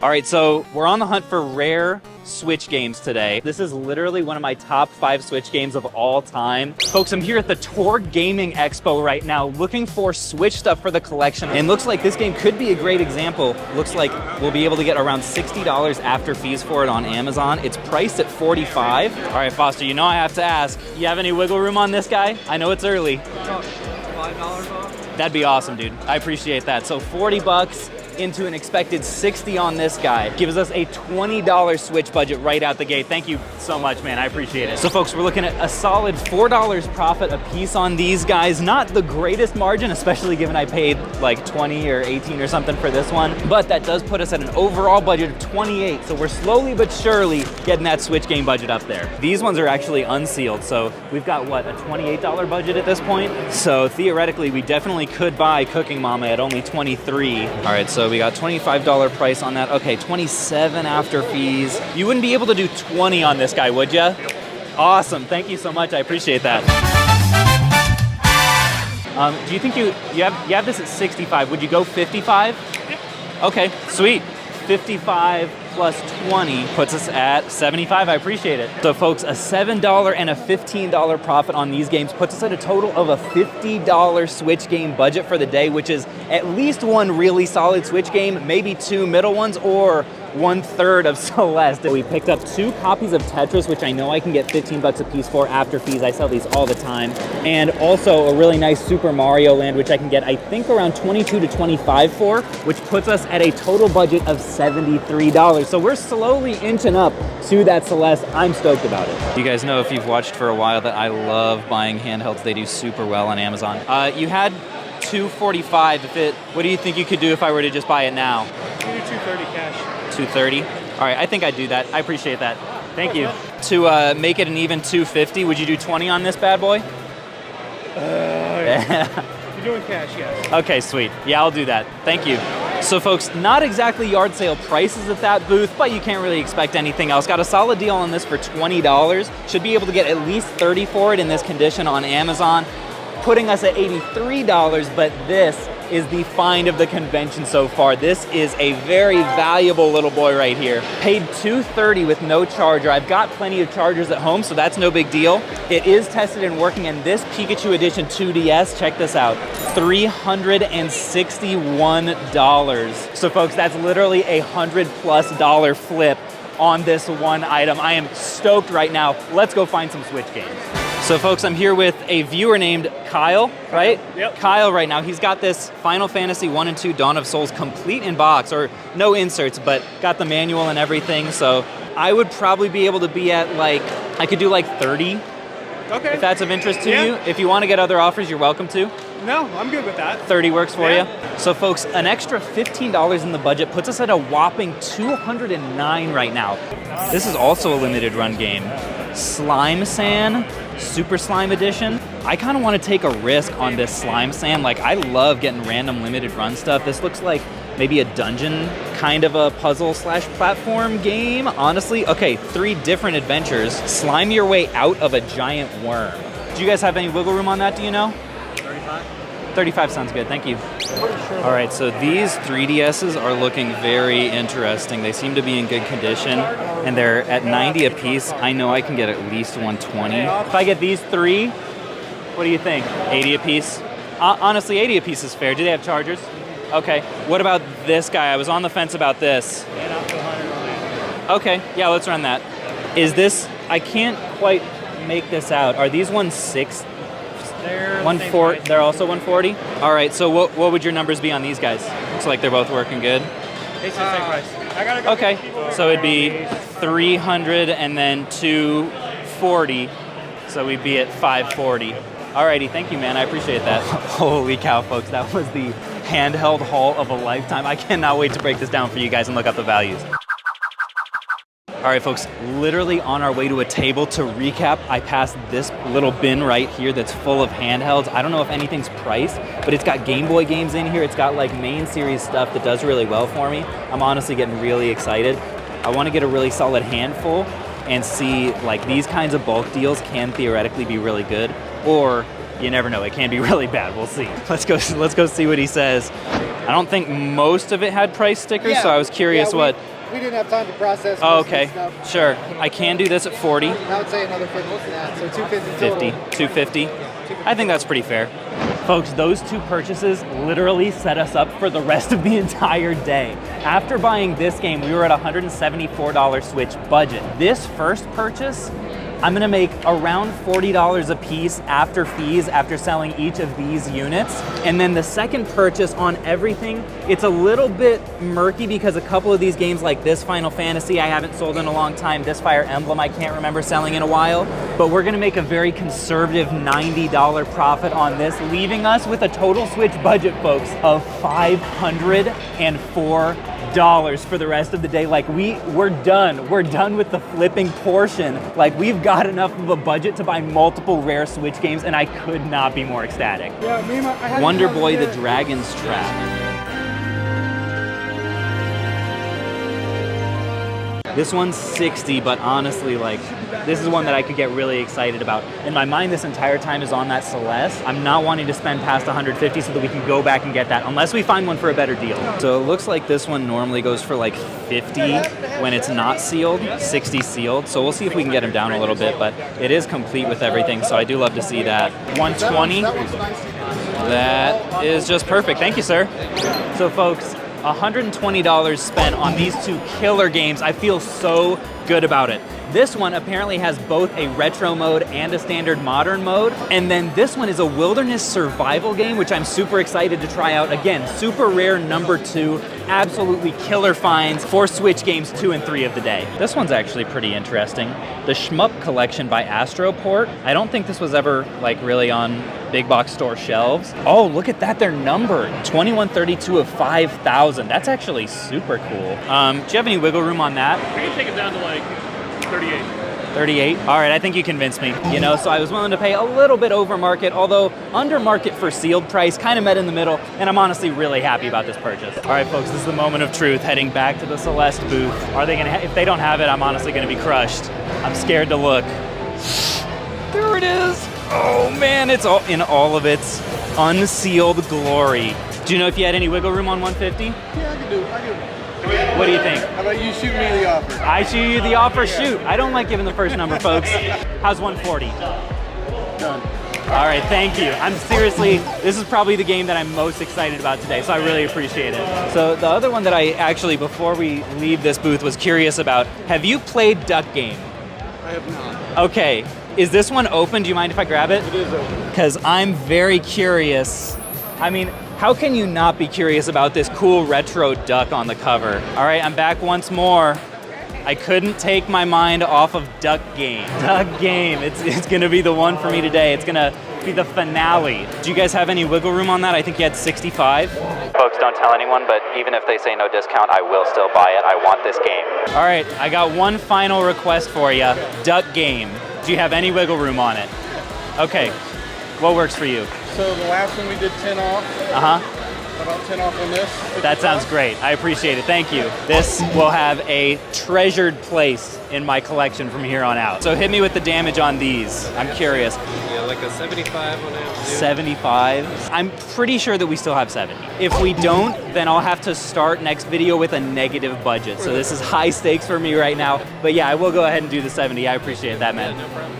All right, so we're on the hunt for rare Switch games today. This is literally one of my top 5 Switch games of all time. Folks, I'm here at the Torg Gaming Expo right now looking for Switch stuff for the collection. And looks like this game could be a great example. Looks like we'll be able to get around $60 after fees for it on Amazon. It's priced at $45. All right, Foster, you know I have to ask, you have any wiggle room on this guy? I know it's early. $5 off? That'd be awesome, dude. I appreciate that. So 40 bucks into an expected 60 on this guy gives us a $20 Switch budget right out the gate. Thank you so much, man. I appreciate it. So folks, we're looking at a solid $4 profit a piece on these guys. Not the greatest margin, especially given I paid like 20 or 18 or something for this one, but that does put us at an overall budget of 28. So we're slowly but surely getting that Switch game budget up there. These ones are actually unsealed. So we've got what, a $28 budget at this point? So theoretically, we definitely could buy Cooking Mama at only 23. All right, so we got $25 price on that. Okay, 27 after fees. You wouldn't be able to do 20 on this guy, would you? Awesome, thank you so much, I appreciate that. Do you think you have this at 65, would you go 55? Yep. Okay, sweet. 55 plus 20 puts us at 75, I appreciate it. So folks, a $7 and a $15 profit on these games puts us at a total of a $50 Switch game budget for the day, which is at least one really solid Switch game, maybe 2 middle ones, or 1/3 of Celeste. We picked up 2 copies of Tetris, which I know I can get 15 bucks a piece for after fees. I sell these all the time. And also a really nice Super Mario Land, which I can get, I think, around 22 to 25 for, which puts us at a total budget of $73. So we're slowly inching up to that Celeste. I'm stoked about it. You guys know, if you've watched for a while, that I love buying handhelds. They do super well on Amazon. You had $245. What do you think you could do if I were to just buy it now? You do $230 cash. $230? All right, I think I'd do that. I appreciate that. Thank you. To make it an even $250, would you do 20 on this bad boy? You're doing cash, yes. Okay, sweet. Yeah, I'll do that. Thank you. So folks, not exactly yard sale prices at that booth, but you can't really expect anything else. Got a solid deal on this for $20. Should be able to get at least 30 for it in this condition on Amazon, putting us at $83, but this is the find of the convention so far. This is a very valuable little boy right here. Paid $230 with no charger. I've got plenty of chargers at home, so that's no big deal. It is tested and working, and this Pikachu Edition 2DS, check this out, $361. So folks, that's literally a $100+ flip on this one item. I am stoked right now. Let's go find some Switch games. So folks, I'm here with a viewer named Kyle, right? Yep. Kyle right now, he's got this Final Fantasy 1 and 2 Dawn of Souls complete in box, or no inserts, but got the manual and everything. So I would probably be able to be at like, I could do like 30. Okay. If that's of interest to Yeah. you. If you want to get other offers, you're welcome to. No, I'm good with that. 30 works for Yeah. you. So folks, an extra $15 in the budget puts us at a whopping 209 right now. This is also a limited run game. Slime Sand, Super Slime Edition. I kind of want to take a risk on this Slime Sand. Like, I love getting random limited run stuff. This looks like maybe a dungeon kind of a puzzle / platform game, honestly. Okay, 3 different adventures. Slime your way out of a giant worm. Do you guys have any wiggle room on that, do you know? 35 sounds good, thank you. All right, so these 3DSs are looking very interesting. They seem to be in good condition, and they're at 90 a piece. I know I can get at least 120. If I get these 3, what do you think? 80 a piece? Honestly, 80 a piece is fair. Do they have chargers? Okay. What about this guy? I was on the fence about this. Okay, yeah, let's run that. Is this, I can't quite make this out. Are these 160? They're 140. They're also 140. All right. So what would your numbers be on these guys? Looks like they're both working good. It's the same price. I gotta go. Okay. So it'd be 300 and then 240. So we'd be at 540. Alrighty. Thank you, man. I appreciate that. Holy cow, folks! That was the handheld haul of a lifetime. I cannot wait to break this down for you guys and look up the values. All right, folks, literally on our way to a table to recap, I passed this little bin right here that's full of handhelds. I don't know if anything's priced, but it's got Game Boy games in here. It's got like main series stuff that does really well for me. I'm honestly getting really excited. I want to get a really solid handful and see like these kinds of bulk deals can theoretically be really good. Or you never know. It can be really bad. We'll see. Let's go see what he says. I don't think most of it had price stickers, so I was curious what. We didn't have time to process. Oh, most of okay. this stuff. Sure. I can do this at 40. I would say another 50 for that. So 250 50, total. 250. I think that's pretty fair. Folks, those two purchases literally set us up for the rest of the entire day. After buying this game, we were at $174 Switch budget. This first purchase, I'm gonna make around $40 a piece after fees after selling each of these units. And then the second purchase on everything, it's a little bit murky because a couple of these games like this Final Fantasy I haven't sold in a long time, this Fire Emblem I can't remember selling in a while, but we're gonna make a very conservative $90 profit on this, leaving us with a total Switch budget, folks, of $504 for the rest of the day. Like we're done with the flipping portion. Like we've got enough of a budget to buy multiple rare Switch games, and I could not be more ecstatic. Yeah, I had Wonder Boy the Dragon's Trap. This one's 60, but honestly, like, this is one that I could get really excited about. In my mind, this entire time is on that Celeste. I'm not wanting to spend past 150 so that we can go back and get that, unless we find one for a better deal. So it looks like this one normally goes for like 50 when it's not sealed, 60 sealed. So we'll see if we can get him down a little bit, but it is complete with everything, so I do love to see that. 120, that is just perfect. Thank you, sir. So folks, $120 spent on these two killer games. I feel so good about it. This one apparently has both a retro mode and a standard modern mode. And then this one is a wilderness survival game, which I'm super excited to try out. Again, super rare #2, absolutely killer finds for Switch games 2 and 3 of the day. This one's actually pretty interesting. The Shmup Collection by Astroport. I don't think this was ever like really on big box store shelves. Oh, look at that, they're numbered. 2132 of 5,000. That's actually super cool. Do you have any wiggle room on that? We can take it down to like 38. 38? All right, I think you convinced me. You know, so I was willing to pay a little bit over market, although under market for sealed price, kind of met in the middle, and I'm honestly really happy about this purchase. All right, folks, this is the moment of truth, heading back to the Celeste booth. Are they gonna, if they don't have it, I'm honestly gonna be crushed. I'm scared to look. There it is. Oh man, it's all in all of its unsealed glory. Do you know if you had any wiggle room on 150? Yeah, I can do it. What do you think? How about you shoot me the offer? I shoot you the offer, shoot. I don't like giving the first number, folks. How's 140? Done. All right, thank you. I'm seriously, this is probably the game that I'm most excited about today, so I really appreciate it. So the other one that I actually, before we leave this booth, was curious about, have you played Duck Game? I have not. Okay, is this one open? Do you mind if I grab it? It is open. Because I'm very curious. I mean, how can you not be curious about this cool retro duck on the cover? All right, I'm back once more. I couldn't take my mind off of Duck Game. Duck Game, it's gonna be the one for me today. It's gonna be the finale. Do you guys have any wiggle room on that? I think you had 65. Folks, don't tell anyone, but even if they say no discount, I will still buy it. I want this game. All right, I got one final request for you. Duck Game. Do you have any wiggle room on it? Okay, what works for you? So the last one we did 10 off. Uh-huh. About 10 off on this. That sounds great. I appreciate it. Thank you. This will have a treasured place in my collection from here on out. So hit me with the damage on these. I'm curious. Yeah, like a 75 on it. 75. I'm pretty sure that we still have 70. If we don't, then I'll have to start next video with a negative budget. So this is high stakes for me right now. But yeah, I will go ahead and do the 70. I appreciate that, man. No problem.